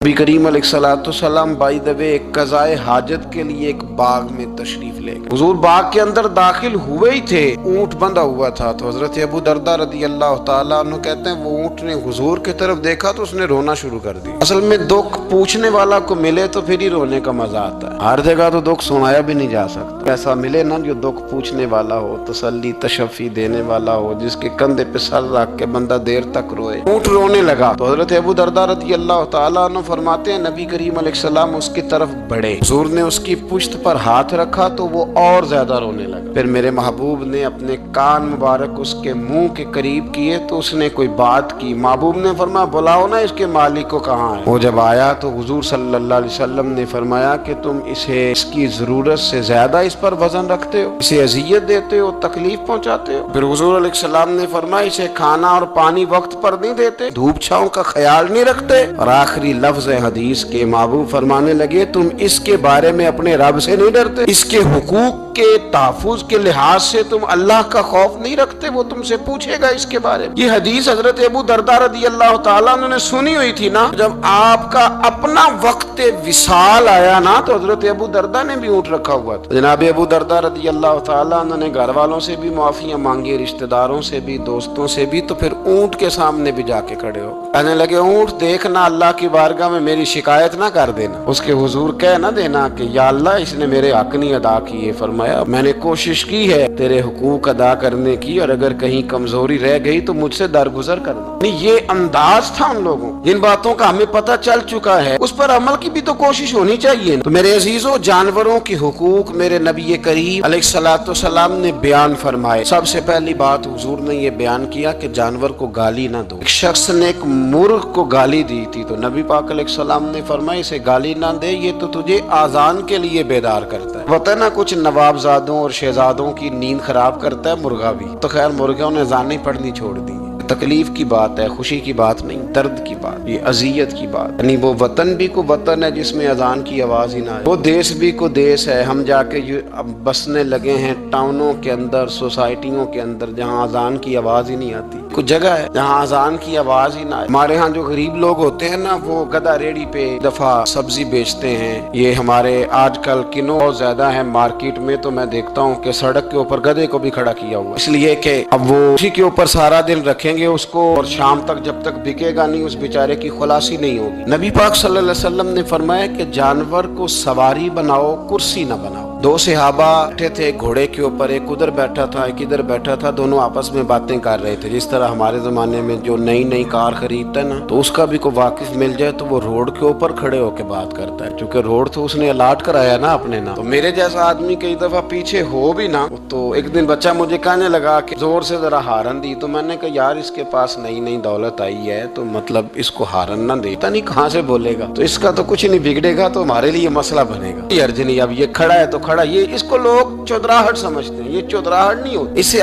نبی کریم علیہ السلام بائی دا وے ایک قضائے حاجت کے لیے ایک باغ میں تشریف لے گئے۔ حضور باغ کے اندر داخل ہوئے ہی تھے، اونٹ بندھا ہوا تھا، تو حضرت ابو درداء رضی اللہ تعالیٰ عنہ کہتے ہیں وہ اونٹ نے حضور کی طرف دیکھا تو اس نے رونا شروع کر دیا۔ اصل میں دکھ پوچھنے والا کو ملے تو پھر ہی رونے کا مزہ آتا ہے، ہر جگہ تو دکھ سنایا بھی نہیں جا سکتا۔ ایسا ملے نا جو دکھ پوچھنے والا ہو، تسلی تشفی دینے والا ہو، جس کے کندھے پہ سر رکھ کے بندہ دیر تک روئے۔ اونٹ رونے لگا تو حضرت ابو درداء رضی اللہ تعالیٰ عنہ فرماتے ہیں نبی کریم علیہ السلام اس کی طرف بڑھے، حضور نے اس کی پشت پر ہاتھ رکھا تو وہ اور زیادہ رونے لگا۔ پھر میرے محبوب نے اپنے کان مبارک اس کے منہ کے قریب کیے تو اس نے کوئی بات کی۔ محبوب نے فرمایا بلاؤ نا اس کے مالک کو کہاں ہے۔ وہ جب آیا تو حضور صلی اللہ علیہ وسلم نے فرمایا کہ تم اسے اس کی ضرورت سے زیادہ اس پر وزن رکھتے ہو، اسے اذیت دیتے ہو، تکلیف پہنچاتے ہو۔ پھر حضور علیہ السلام نے فرمایا اسے کھانا اور پانی وقت پر نہیں دیتے، دھوپ چھاؤں کا خیال نہیں رکھتے۔ اور آخری لفظ حدیث کے محبوب فرمانے لگے تم اس کے بارے میں اپنے رب سے نہیں ڈرتے، اس کے حقوق کے تحفظ کے لحاظ سے تم اللہ کا خوف نہیں رکھتے، وہ تم سے پوچھے گا اس کے بارے میں۔ یہ حدیث حضرت ابو درداء رضی اللہ تعالیٰ عنہ نے سنی ہوئی تھی نا، جب آپ کا اپنا وقت وصال آیا نا تو حضرت ابو درداء نے بھی اونٹ رکھا ہوا تھا۔ جناب ابو درداء رضی اللہ تعالیٰ عنہ نے گھر والوں سے بھی معافیاں مانگی، رشتہ داروں سے بھی، دوستوں سے بھی، تو پھر اونٹ کے سامنے بھی جا کے کھڑے ہو کہنے لگے اونٹ دیکھنا اللہ کی بارگاہ میں میری شکایت نہ کر دینا، اس کے حضور کہہ نہ دینا کہ یا اللہ اس نے میرے حق نہیں ادا کیے۔ فرمایا میں نے کوشش کی ہے تیرے حقوق ادا کرنے کی، اور اگر کہیں کمزوری رہ گئی تو مجھ سے درگزر کرنا۔ یہ انداز تھا ان لوگوں، جن باتوں کا ہمیں پتہ چل چکا ہے اس پر عمل کی بھی تو کوشش ہونی چاہیے۔ تو میرے عزیزوں، جانوروں کے حقوق میرے نبی کریم علیہ السلام نے بیان فرمائے۔ سب سے پہلی بات حضور نے یہ بیان کیا کہ جانور کو گالی نہ دو۔ ایک شخص نے ایک مرغ کو گالی دی تھی تو نبی پاک علیہ السلام نے فرمایا اسے گالی نہ دے، یہ تو تجھے آذان کے لیے بیدار کرتا ہے۔ پتہ نا کچھ نوابزادوں اور شہزادوں کی نیند خراب کرتا ہے مرغا بھی، تو خیر مرغوں نے اذان نہیں پڑھنی چھوڑ دی۔ تکلیف کی بات ہے، خوشی کی بات نہیں، درد کی بات، یہ اذیت کی بات۔ یعنی وہ وطن بھی کو وطن ہے جس میں اذان کی آواز ہی نہ آئے، وہ دیس بھی کو دیس ہے۔ ہم جا کے بسنے لگے ہیں ٹاؤنوں کے اندر، سوسائٹیوں کے اندر، جہاں اذان کی آواز ہی نہیں آتی۔ کچھ جگہ ہے جہاں اذان کی آواز ہی نہ آئے۔ ہمارے ہاں جو غریب لوگ ہوتے ہیں نا، وہ گدا ریڑھی پہ دفعہ سبزی بیچتے ہیں۔ یہ ہمارے آج کل کنو بہت زیادہ ہیں مارکیٹ میں، تو میں دیکھتا ہوں کہ سڑک کے اوپر گدے کو بھی کھڑا کیا ہوا، اس لیے کہ اب وہ اسی کے اوپر سارا دن رکھیں گے اس کو، اور شام تک جب تک بکے گا نہیں اس بیچارے کی خلاصی نہیں ہوگی۔ نبی پاک صلی اللہ علیہ وسلم نے فرمایا کہ جانور کو سواری بناؤ، کرسی نہ بناؤ۔ دو صحابہ بیٹھے تھے گھوڑے کے اوپر، ایک ادھر بیٹھا تھا ایک ادھر بیٹھا تھا، دونوں آپس میں باتیں کر رہے تھے۔ جس طرح ہمارے زمانے میں جو نئی کار خریدتا ہے نا، تو اس کا بھی کوئی واقف مل جائے تو وہ روڈ کے اوپر کھڑے ہو کے بات کرتا ہے، کیونکہ روڈ تو اس نے الاٹ کرایا نا اپنے نا۔ تو میرے جیسا آدمی کئی دفعہ پیچھے ہو بھی نا، تو ایک دن بچہ مجھے کہنے لگا کہ زور سے ذرا ہارن دی، تو میں نے کہا یار اس کے پاس نئی دولت آئی ہے تو مطلب اس کو ہارن نہ دے، پتہ نہیں کہاں سے بولے گا، تو اس کا تو کچھ نہیں بگڑے گا، تو ہمارے لیے مسئلہ بنے گا۔ یہ ارج نہیں، اب یہ کھڑا ہے تو کھڑا، یہ اس کو لوگ چودراہٹ سمجھتے ہیں، یہ چودراہٹ نہیں ہوتی، اس سے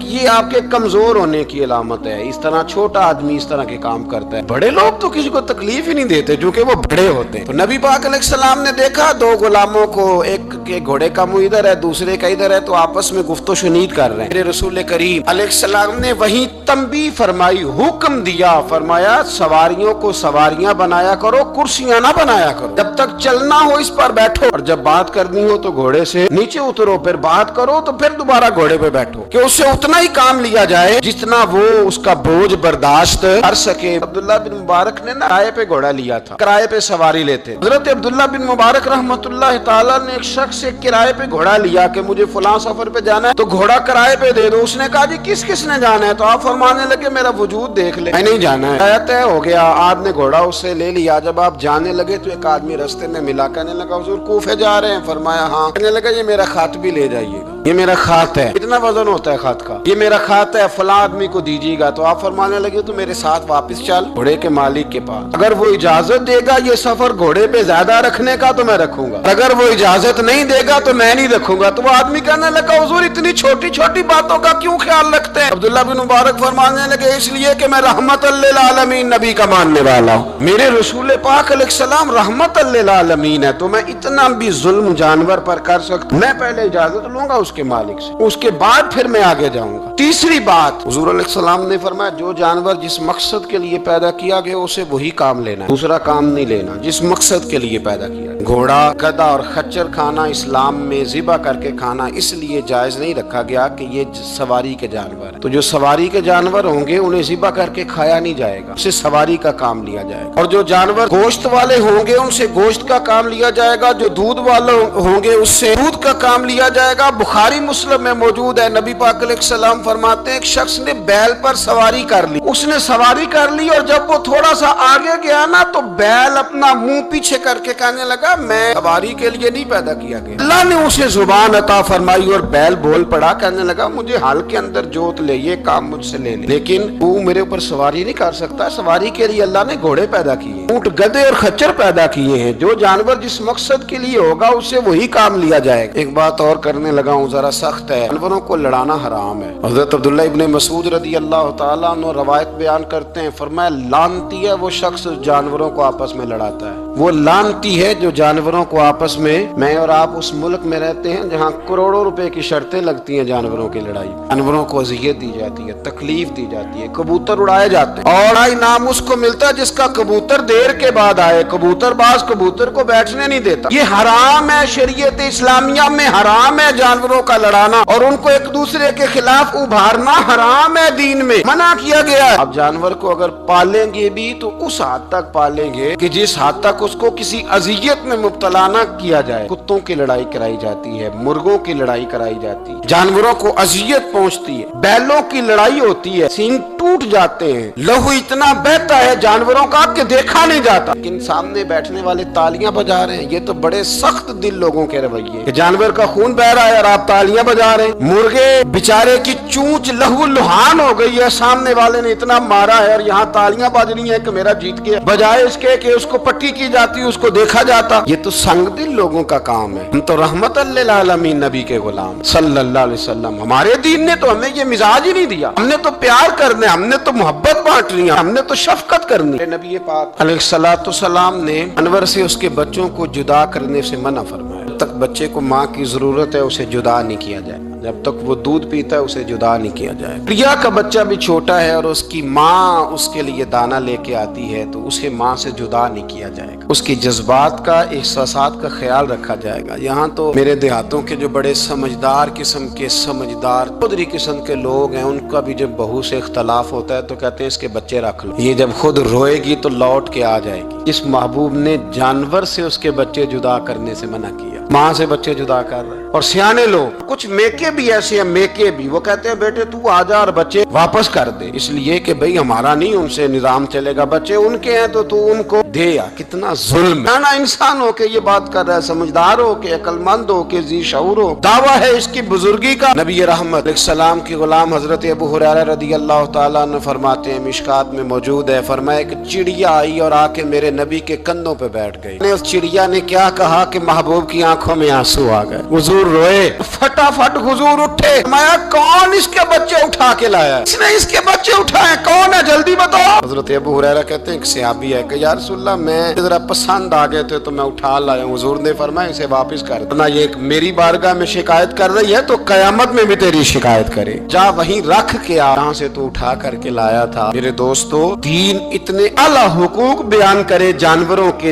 یہ آپ کے کمزور ہونے کی علامت ہے۔ اس طرح چھوٹا آدمی اس طرح کے کام کرتا ہے، بڑے لوگ تو کسی کو تکلیف ہی نہیں دیتے کیونکہ وہ بڑے ہوتے ہیں۔ تو نبی پاک علیہ السلام نے دیکھا دو غلاموں کو، ایک کے گھوڑے کا منہ ادھر ہے دوسرے کا ادھر ہے، تو آپس میں گفت و شنید کر رہے ہیں۔ میرے رسول کریم علیہ السلام نے وہیں تنبیہ فرمائی، حکم دیا، فرمایا سواریوں کو سواریاں بنایا کرو، کرسیاں نہ بنایا کرو، جب تک چلنا ہو اس پر بیٹھو، اور جب بات کرنی ہو تو گھوڑے سے نیچے اترو، پھر بات کرو تو پھر دوبارہ گھوڑے پہ بیٹھو، کہ اس سے اتنا ہی کام لیا جائے جتنا وہ اس کا بوجھ برداشت کر سکے۔ عبداللہ بن مبارک نے نا کرائے پہ گھوڑا لیا تھا، کرائے پہ سواری لیتے۔ حضرت عبداللہ بن مبارک رحمۃ اللہ تعالیٰ نے ایک شخص سے کرائے پہ گھوڑا لیا کہ مجھے فلاں سفر پہ جانا ہے تو گھوڑا کرائے پہ دے دو۔ اس نے کہا جی کس نے جانا ہے؟ تو آپ فرمانے لگے میرا وجود دیکھ لے، میں نہیں جانا ہے۔ طے ہو گیا، آپ نے گھوڑا اس سے لے لیا۔ جب آپ جانے لگے تو ایک آدمی رستے میں ملا، کہنے لگا حضور کوفے جا رہے ہیں؟ فرمایا ہاں۔ کہنے لگا یہ میرا خط بھی لے جائیے گا، یہ میرا خط ہے، اتنا وزن ہوتا ہے خط کا، یہ میرا خط ہے، فلاں آدمی کو دیجیے گا۔ تو آپ فرمانے لگے تو میرے ساتھ واپس چل گھوڑے کے مالک کے پاس، اگر وہ اجازت دے گا یہ سفر گھوڑے پہ زیادہ رکھنے کا تو میں رکھوں گا، اگر وہ اجازت نہیں دے گا تو میں نہیں رکھوں گا۔ تو وہ آدمی کہنے لگا حضور اتنی چھوٹی باتوں کا کیوں خیال رکھتے ہیں؟ عبداللہ بن مبارک فرمانے لگے اس لیے کہ میں رحمت للعالمین نبی کا ماننے والا ہوں، میرے رسول پاک علیہ السلام رحمت للعالمین ہے، تو میں اتنا بھی ظلم جانور پر کر سکتا، میں پہلے اجازت لوں گا اس उसके मालिक से, उसके बाद फिर मैं आगे जाऊंगा। तीसरी बात, हुजूर अलैहिस्सलाम ने फरमाया जो जानवर जिस मकसद के लिए पैदा किया गया उसे वही काम लेना, दूसरा काम नहीं लेना, जिस मकसद के लिए पैदा किया। घोड़ा, गधा और खच्चर खाना इस्लाम में ज़िबा करके खाना इसलिए जायज नहीं रखा गया कि ये सवारी के जानवर, तो जो सवारी के जानवर होंगे उन्हें ज़िबा करके खाया नहीं जाएगा, उससे सवारी का काम लिया जाएगा। और जो जानवर गोश्त वाले होंगे उनसे गोश्त का काम लिया जाएगा, जो दूध वाले होंगे उससे दूध का काम लिया जाएगा। बुखारी मुस्लिम में मौजूद है, नबी पाक अलैहिस्सलाम फरमाते हैं एक शख्स ने बैल पर सवारी कर ली, उसने सवारी कर ली और जब वो थोड़ा सा आगे गया ना तो बैल अपना मुंह पीछे करके कहने लगा मैं सवारी के लिए नहीं पैदा किया गया। अल्लाह ने उसे जुबान अता फरमाई और बैल बोल पड़ा, कहने लगा मुझे हाल के अंदर जोत ले, ये काम मुझसे ले ले, लेकिन तू मेरे ऊपर सवारी नहीं कर सकता। सवारी के लिए अल्लाह ने घोड़े पैदा किए, ऊंट, गधे और खच्चर पैदा किए हैं। जो जानवर जिस मकसद के लिए होगा उससे वही काम लिया जाएगा। एक बात और करने लगा हूँ, जरा सख्त है, जानवरों को लड़ाना हराम है। हज़रत अब्दुल्लाह इब्न मसूद रज़ी अल्लाह तआला अन्हु रवायत बयान करते हैं, फरमाया लानती है वो शख्स जानवरों को आपस में लड़ाता है, वो लानती है जो जानवरों को आपस में। मैं और आप उस मुल्क में रहते हैं जहाँ करोड़ों रुपए की शर्तें लगती हैं जानवरों की लड़ाई, जानवरों को अज़ियत दी जाती है, तकलीफ दी जाती है, कबूतर उड़ाए जाते हैं और इनाम उसको मिलता है जिसका कबूतर देर के बाद आए। कबूतरबाज कबूतर को बैठने नहीं देता। ये हराम है, शरीयत इस्लामिया में हराम है जानवरों का लड़ाना और उनको एक दूसरे के खिलाफ उभारना हराम है, दीन में मना किया गया है। अब जानवर को अगर पालेंगे भी तो उस हद तक पालेंगे कि जिस हद तक उसको किसी अजियत में मुब्तला न किया जाए। कुत्तों की लड़ाई कराई जाती है, मुर्गों की लड़ाई कराई जाती है, जानवरों को अजियत पहुंचती है, बैलों की लड़ाई होती है, सींग टूट जाते हैं, लहू इतना बहता है जानवरों का कि देखा नहीं जाता, लेकिन सामने बैठने वाले तालियां बजा रहे हैं। ये तो बड़े सख्त दिल लोगों के रवैये, जानवर का खून बह रहा है और आप तालियां बजा रहे हैं। मुर्गे बेचारे की चूंच लहू लुहान हो गई है, सामने वाले ने इतना मारा है और यहाँ तालियां बज रही है कि मेरा जीत गया, बजाय इसके कि उसको पट्टी की जाती, उसको देखा जाता। ये तो संग दिल लोगों का काम है। हम तो रहमतल लिल आलमीन नबी के गुलाम सल्लल्लाहु अलैहि वसल्लम, हमारे दीन ने तो हमें ये मिजाज ही नहीं दिया। हमने तो प्यार करने, हमने तो मोहब्बत बांटनी, हमने तो शफकत करनी। नबी पाक अलैहिस्सलातु वस्सलाम ने जानवर से उसके बच्चों को जुदा करने से मना फरमाया। जब तक बच्चे को माँ की जरूरत है उसे जुदा नहीं किया जाए, जब तक वो दूध पीता है उसे जुदा नहीं किया जाए। प्रिया का बच्चा भी छोटा है और उसकी माँ उसके लिए दाना लेके आती है तो उसे माँ से जुदा नहीं किया जाएगा, उसकी जज्बात का, एहसासात का ख्याल रखा जाएगा। यहाँ तो मेरे देहातों के जो बड़े समझदार किस्म के, समझदार चौधरी किस्म के लोग हैं, उनका भी जब बहू से इख्तलाफ होता है तो कहते हैं इसके बच्चे रख लो, ये जब खुद रोएगी तो लौट के आ जाएगी। इस महबूब ने जानवर से उसके बच्चे जुदा करने से मना किया, माँ से बच्चे जुदा कर रहे हैं। और सियाने लोग, कुछ मेके भी ऐसे हैं, मेके भी, वो कहते हैं बेटे तू आजा और बच्चे वापस कर दे, इसलिए कि भाई हमारा नहीं उनसे निजाम चलेगा, बच्चे उनके हैं तो तू उनको दे। या कितना जुल्म है ना। इंसान हो के ये बात कर रहा है, समझदार हो के, अक्लमंद हो के, जी शऊर हो, दावा है इसकी बुजुर्गी का। नबी रहमत अलैहिस्सलाम के गुलाम हजरत अबू हुरैरा रदियल्लाहु ताला अन्हु फरमाते हैं, मिशकात में मौजूद है, फरमाया एक चिड़िया आई और आके मेरे नबी के कंधों पे बैठ गई। उस चिड़िया ने क्या कहा कि महबूब की आंखों में आंसू आ गए, हुजूर रोए, फटाफट हुजूर उठे, मैं कौन इसके बच्चे उठा के लाया, इसने इसके बच्चे उठाए, कौन है जल्दी बताओ। हजरत अबू हुरैरा कहते हैं सहाबी है कि या रसूलल्लाह मैं जरा पसंद आ गए थे तो मैं उठा लाया। हुजूर ने फरमाया इसे वापस कर देना, ये मेरी बारगाह में शिकायत कर रही है तो कयामत में भी तेरी शिकायत करे, जा वहीं रख के आ जहाँ से तू उठा करके लाया था। मेरे दोस्तों, दीन इतने आला हुकूक बयान करे जानवरों के,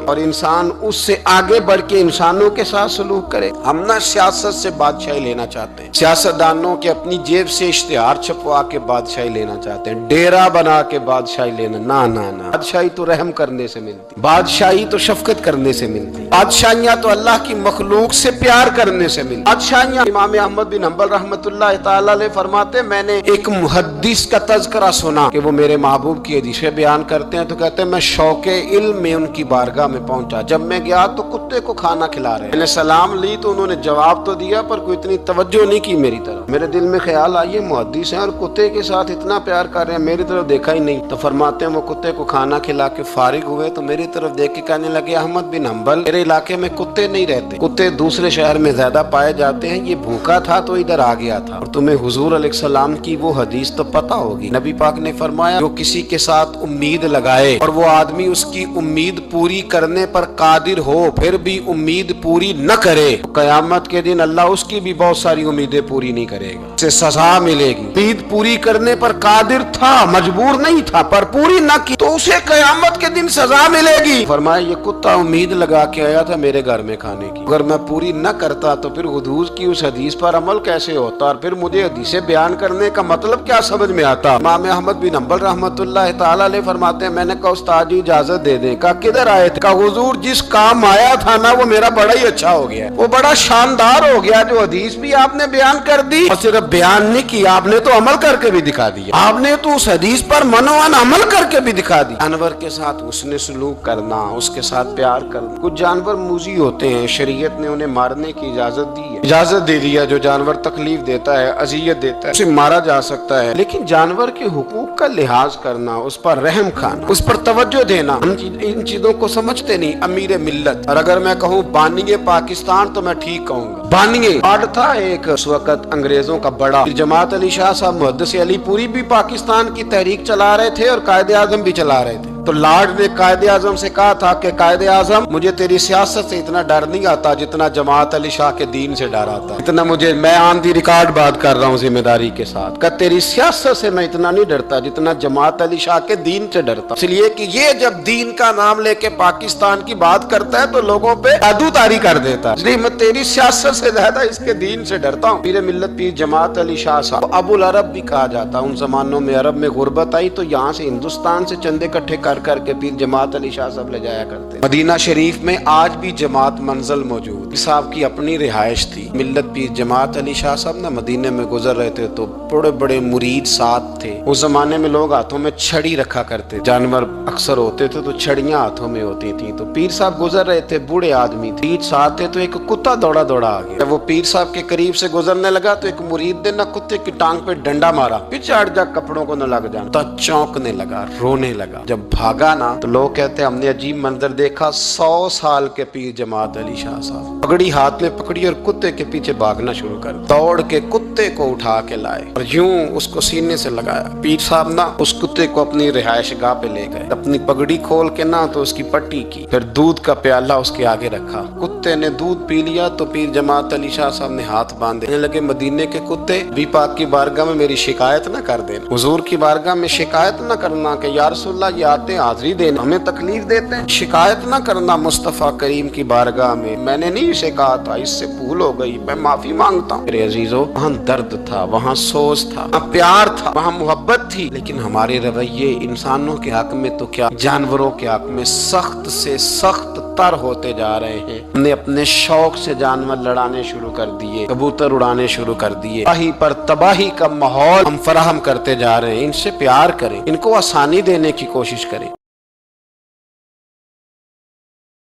और इंसान उससे आगे बढ़ के इंसानों के साथ सलूक करे। हम ना सियासत से बादशाही लेना चाहते हैं, सियासतदानों के अपनी जेब से इश्तिहार छपवा के बादशाही लेना चाहते हैं, डेरा बना के बादशाही लेना, ना ना ना। बादशाही तो रहम करने से मिलती, बादशाही तो शफकत करने से मिलती, बादशाहियां तो अल्लाह की मखलूक से प्यार करने से मिलती। बादशाहियां, इमाम अहमद बिन हंबल रहमतुल्लाह तआला अलैह फरमाते, मैंने एक मुहद्दिस का तज़किरा सुना कि वो मेरे महबूब की हदीसें बयान करते हैं, तो कहते हैं मैं शौके इल्म में उनकी बारगाह में पहुंचा, जब मैं गया तो कुत्ते को खाना खिला रहे, मैंने सलाम ली तो उन्होंने जवाब तो दिया पर कोई इतनी तवज्जो नहीं की मेरी तरफ। मेरे दिल में ख्याल आया मुहद्दिस हैं और कुत्ते के साथ इतना प्यार कर रहे हैं, मेरी तरफ देखा ही नहीं। तो फरमाते हैं वो कुत्ते को खाना खिला के फारिग हुए तो मेरी तरफ देख के कहने लगे, अहमद बिन हंबल, मेरे इलाके में कुत्ते नहीं रहते, कुत्ते दूसरे शहर में ज्यादा पाए जाते हैं, ये भूखा था तो इधर आ गया था। और तुम्हें हुजूर अलैहिस्सलाम की वो हदीस तो पता होगी, नबी पाक ने फरमाया जो किसी के साथ उम्मीद लगाए और वो आदमी उसकी उम्मीद पूरी करने पर कादिर हो फिर भी उम्मीद पूरी न करे, क़यामत के दिन अल्लाह उसकी भी बहुत सारी उम्मीदें पूरी नहीं करेगा, उसे सजा मिलेगी। उम्मीद पूरी करने पर कादिर था, मजबूर नहीं था, पर पूरी न की तो उसे क़यामत के दिन सजा मिलेगी। फरमाया ये कुत्ता उम्मीद लगा के आया था मेरे घर में खाने की, अगर मैं पूरी न करता तो फिर हुजूर की उस हदीस पर अमल कैसे होता, और फिर मुझे हदीसें बयान करने का मतलब क्या समझ में आता। इमाम अहमद बिन हंबल रहमतुल्लाह तआला अलैह फरमाते हैं, मैंने कहा उस्ताद जी इजाजत दे दें। कहा किधर आए थे? कहा हुजूर जिस काम आया था ना वो मेरा बड़ा ही अच्छा हो गया, वो बड़ा शानदार हो गया, जो हदीस भी आपने बयान कर दी और सिर्फ बयान नहीं किया, आपने तो अमल करके भी दिखा दिया, आपने तो उस हदीस पर मनोवन अमल करके भी दिखा दिया। जानवर के साथ उसने सलूक करना, उसके साथ प्यार करना। कुछ जानवर मूजी होते हैं, शरीयत ने उन्हें मारने की इजाजत दी है, इजाजत दे दिया। जो जानवर तकलीफ देता है, अजियत देता है, उसे मारा जा सकता है, लेकिन जानवर के हुकूक का लिहाज करना, उस पर रहम खाना, उस पर तवज्जो देना, हम इन चीजों को समझते नहीं। अमीर मिल्लत, और अगर मैं कहूँ बानिए पाकिस्तान तो मैं ठीक कहूँगा। बानिए आड़ था एक उस वक्त अंग्रेजों का बड़ा, जमात अली शाह साहब मुहद्दिस अली पूरी भी पाकिस्तान की तहरीक चला रहे थे और कायदे आजम भी चला रहे थे। तो लॉर्ड ने कायदे आजम से कहा था कि कायदे आजम मुझे तेरी सियासत से इतना डर नहीं आता जितना जमात अली शाह के दीन से डर आता, इतना मुझे, मैं ऑन दी रिकॉर्ड बात कर रहा हूँ जिम्मेदारी के साथ, कि तेरी सियासत से मैं इतना नहीं डरता जितना जमात अली शाह के दीन से डरता। इसलिए कि ये जब दीन का नाम लेके पाकिस्तान की बात करता है तो लोगों पे जादूतारी कर देता है, इसलिए मैं तेरी सियासत से ज्यादा इसके दीन से डरता हूँ। पीर मिल्लत पीर जमात अली शाह साहब, अबुल अरब भी कहा जाता। उन जमानों में अरब में गुर्बत आई तो यहाँ से हिंदुस्तान से चंदे इकट्ठे कर करके पीर जमात अली शाह साहब ले जाया करते। मदीना शरीफ में आज भी जमात मंजिल मौजूद, पीर साहब की अपनी रिहाइश थी। मिल्लत पीर जमात अली शाह साहब ना मदीने में गुजर रहे थे तो बड़े बड़े मुरीद साथ थे। उस जमाने में लोग हाथों में छड़ी रखा करते, जानवर अक्सर होते थे तो छड़ियां हाथों में होती थी। तो पीर साहब गुजर रहे थे, बूढ़े आदमी थे, मुरीद साथ थे, तो एक कुत्ता दौड़ा दौड़ा आ गया। जब वो पीर साहब के करीब से गुजरने लगा तो एक मुरीद ने ना कुत्ते की टांग पे डंडा मारा, पीछे हट जा, कपड़ों को न लग जाना। तो चौंकने लगा, रोने लगा। जब भागा ना तो लोग कहते हैं हमने अजीब मंजर देखा। 100 साल के पीर जमात अली शाह साहब पगड़ी हाथ में पकड़ी और कुत्ते के पीछे भागना शुरू कर, दौड़ के कुत्ते को उठा के लाए और यूं उसको सीने से लगाया। पीर साहब ना उस कुत्ते को अपनी रिहाइश गाह पे ले गए, अपनी पगड़ी खोल के ना तो उसकी पट्टी की, फिर दूध का प्याला उसके आगे रखा। कुत्ते ने दूध पी लिया तो पीर जमात अली शाह साहब ने हाथ बांधे लगे, मदीने के कुत्ते भी पाक की बारगाह में मेरी शिकायत न कर देना, हुजूर की बारगाह में शिकायत न करना कि या रसूलल्लाह ये आते हाजिरी देना, हमें तकलीफ देते हैं, शिकायत न करना मुस्तफा करीम की बारगाह में, मैंने नहीं इसे कहा था, इससे भूल हो गई, मैं माफी मांगता हूँ। मेरे अजीजों, वहाँ दर्द था, वहाँ सोच था, वहाँ प्यार था, वहाँ मोहब्बत थी, लेकिन हमारे रवैये इंसानों के हक में तो क्या जानवरों के हक में सख्त से सख्त तर होते जा रहे हैं। हमने अपने शौक से जानवर लड़ाने शुरू कर दिए, कबूतर उड़ाने शुरू कर दिए, तबाही पर तबाही का माहौल हम फराहम करते जा रहे हैं। इनसे प्यार करें, इनको आसानी देने की कोशिश करें।